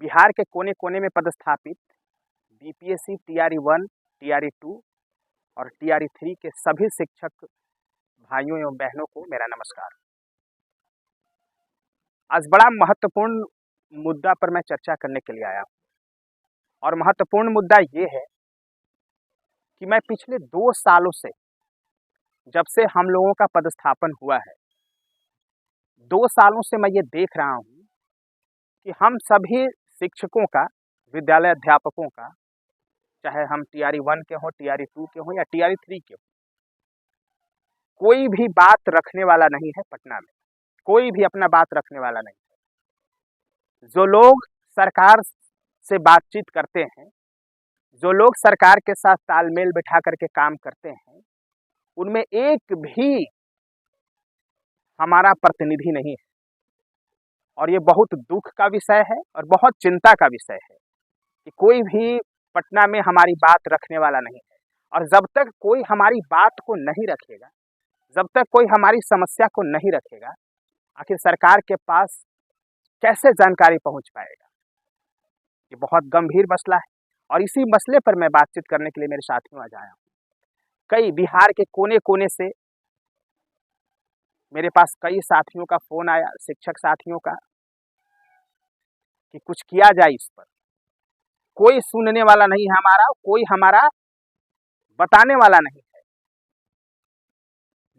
बिहार के कोने कोने में पदस्थापित बीपीएससी टीआरई 1, टीआरई 2 और टीआरई 3 के सभी शिक्षक भाइयों एवं बहनों को मेरा नमस्कार। आज बड़ा महत्वपूर्ण मुद्दा पर मैं चर्चा करने के लिए आया हूँ और महत्वपूर्ण मुद्दा ये है कि मैं पिछले 2 सालों से, जब से हम लोगों का पदस्थापन हुआ है, 2 सालों से मैं ये देख रहा हूँ कि हम सभी शिक्षकों का, विद्यालय अध्यापकों का, चाहे हम टीआरई 1 के हों, टीआरई 2 के हों या टीआरई 3 के हों, कोई भी बात रखने वाला नहीं है। पटना में कोई भी अपना बात रखने वाला नहीं है। जो लोग सरकार से बातचीत करते हैं, जो लोग सरकार के साथ तालमेल बिठा करके काम करते हैं, उनमें एक भी हमारा प्रतिनिधि नहीं है और ये बहुत दुख का विषय है और बहुत चिंता का विषय है कि कोई भी पटना में हमारी बात रखने वाला नहीं है। और जब तक कोई हमारी बात को नहीं रखेगा, जब तक कोई हमारी समस्या को नहीं रखेगा, आखिर सरकार के पास कैसे जानकारी पहुंच पाएगा। ये बहुत गंभीर मसला है और इसी मसले पर मैं बातचीत करने के लिए मेरे साथियों आज आया हूँ। कई बिहार के कोने कोने से मेरे पास कई साथियों का फोन आया, शिक्षक साथियों का, कि कुछ किया जाए इस पर। कोई सुनने वाला नहीं है हमारा, कोई हमारा बताने वाला नहीं है।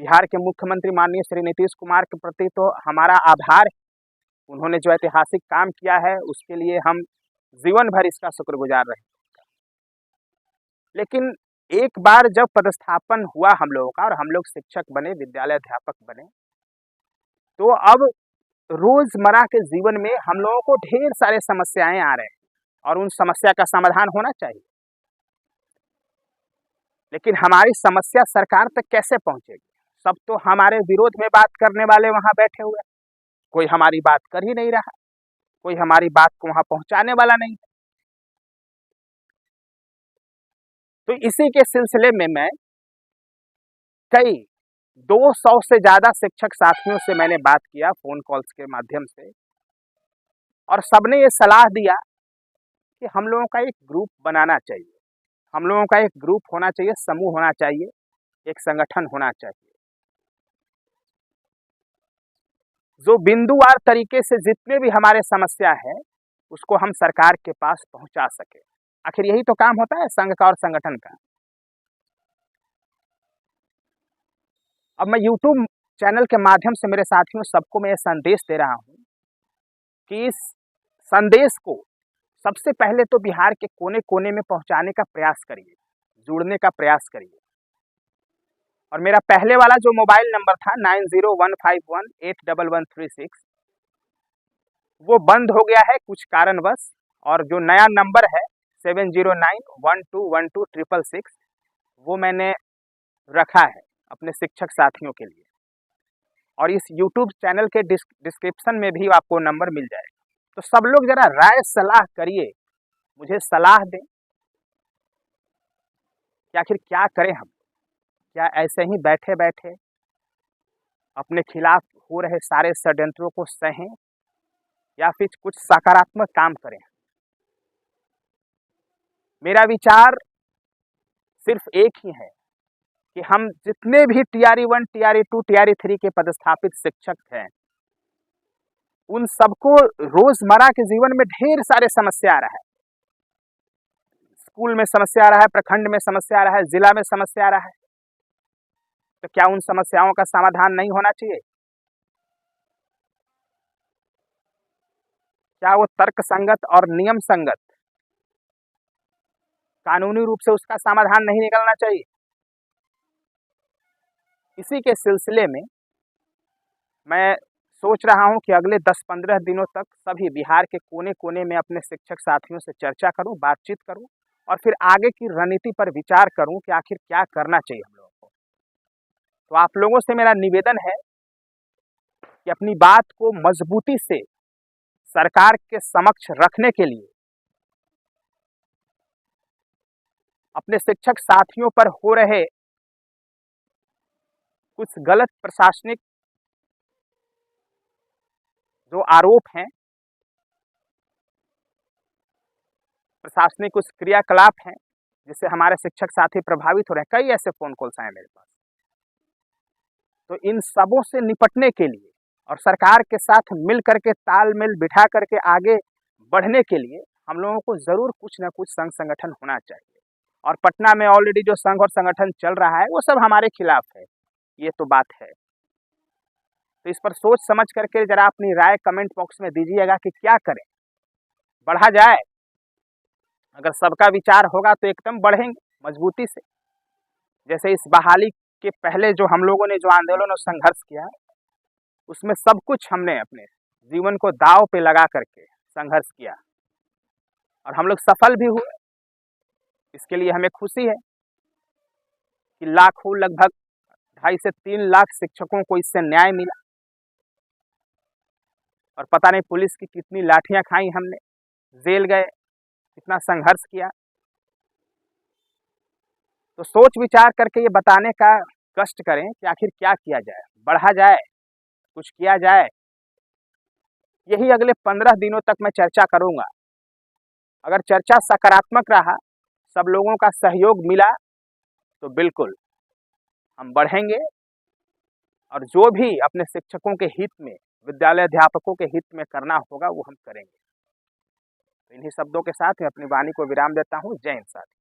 बिहार के मुख्यमंत्री माननीय श्री नीतीश कुमार के प्रति तो हमारा आभार है। उन्होंने जो ऐतिहासिक काम किया है उसके लिए हम जीवन भर इसका शुक्रगुजार रहे। लेकिन एक बार जब पदस्थापन हुआ हम लोगों का और हम लोग शिक्षक बने, विद्यालय अध्यापक बने, तो अब रोजमर्रा के जीवन में हम लोगों को ढेर सारे समस्याएं आ रहे हैं और उन समस्या का समाधान होना चाहिए। लेकिन हमारी समस्या सरकार तक कैसे पहुंचेगी? सब तो हमारे विरोध में बात करने वाले वहां बैठे हुए, कोई हमारी बात कर ही नहीं रहा, कोई हमारी बात को वहां पहुंचाने वाला नहीं। तो इसी के सिलसिले में मैं कई 200 से ज्यादा शिक्षक साथियों से मैंने बात किया फोन कॉल्स के माध्यम से, और सबने ये सलाह दिया कि हम लोगों का एक ग्रुप बनाना चाहिए, हम लोगों का एक ग्रुप होना चाहिए, समूह होना चाहिए, एक संगठन होना चाहिए, जो बिंदुवार तरीके से जितने भी हमारे समस्या है उसको हम सरकार के पास पहुंचा सके। आखिर यही तो काम होता है संघ का और संगठन का। अब मैं YouTube चैनल के माध्यम से मेरे साथियों सबको मैं ये संदेश दे रहा हूं कि इस संदेश को सबसे पहले तो बिहार के कोने कोने में पहुंचाने का प्रयास करिए, जुड़ने का प्रयास करिए। और मेरा पहले वाला जो मोबाइल नंबर था 9015181136, वो बंद हो गया है कुछ कारणवश, और जो नया नंबर है 7091212666, वो मैंने रखा है अपने शिक्षक साथियों के लिए। और इस YouTube चैनल के डिस्क्रिप्शन में भी आपको नंबर मिल जाएगा। तो सब लोग जरा राय सलाह करिए, मुझे सलाह दें कि आखिर क्या करें हम। क्या ऐसे ही बैठे बैठे अपने खिलाफ हो रहे सारे षड्यंत्रों को सहें, या फिर कुछ सकारात्मक काम करें? मेरा विचार सिर्फ एक ही है कि हम जितने भी टीआरई 1, टीआरई 2, टीआरई 3 के पदस्थापित शिक्षक हैं, उन सबको रोजमर्रा के जीवन में ढेर सारे समस्या आ रहा है। स्कूल में समस्या आ रहा है, प्रखंड में समस्या आ रहा है, जिला में समस्या आ रहा है। तो क्या उन समस्याओं का समाधान नहीं होना चाहिए? क्या वो तर्क संगत और नियम संगत, कानूनी रूप से उसका समाधान नहीं निकलना चाहिए? इसी के सिलसिले में मैं सोच रहा हूं कि अगले 10-15 दिनों तक सभी बिहार के कोने कोने में अपने शिक्षक साथियों से चर्चा करूं, बातचीत करूं, और फिर आगे की रणनीति पर विचार करूं कि आखिर क्या करना चाहिए हम लोगों को। तो आप लोगों से मेरा निवेदन है कि अपनी बात को मजबूती से सरकार के समक्ष रखने के लिए अपने शिक्षक साथियों पर हो रहे कुछ गलत प्रशासनिक जो आरोप हैं प्रशासनिक कुछ क्रियाकलाप हैं जिससे हमारे शिक्षक साथी प्रभावित हो रहे हैं। कई ऐसे फ़ोन कॉल्स आए मेरे पास। तो इन सबों से निपटने के लिए और सरकार के साथ मिल करके तालमेल बिठा करके आगे बढ़ने के लिए हम लोगों को ज़रूर कुछ न कुछ संघ संगठन होना चाहिए। और पटना में ऑलरेडी जो संघ और संगठन चल रहा है वो सब हमारे खिलाफ है, ये तो बात है। तो इस पर सोच समझ करके ज़रा अपनी राय कमेंट बॉक्स में दीजिएगा कि क्या करें, बढ़ा जाए। अगर सबका विचार होगा तो एकदम बढ़ेंगे मजबूती से। जैसे इस बहाली के पहले जो हम लोगों ने जो आंदोलन और संघर्ष किया, उसमें सब कुछ हमने अपने जीवन को दांव पे लगा करके संघर्ष किया और हम लोग सफल भी हुए। इसके लिए हमें खुशी है कि लाखों, लगभग 2.5 से 3 लाख शिक्षकों को इससे न्याय मिला। और पता नहीं पुलिस की कितनी लाठियां खाई हमने, जेल गए, कितना संघर्ष किया। तो सोच विचार करके ये बताने का कष्ट करें कि आखिर क्या किया जाए, बढ़ा जाए, कुछ किया जाए। यही अगले 15 दिनों तक मैं चर्चा करूंगा। अगर चर्चा सकारात्मक रहा, सब लोगों का सहयोग मिला, तो बिल्कुल हम बढ़ेंगे और जो भी अपने शिक्षकों के हित में, विद्यालय अध्यापकों के हित में करना होगा वो हम करेंगे। तो इन्हीं शब्दों के साथ मैं अपनी वाणी को विराम देता हूँ। जय हिंद साथी।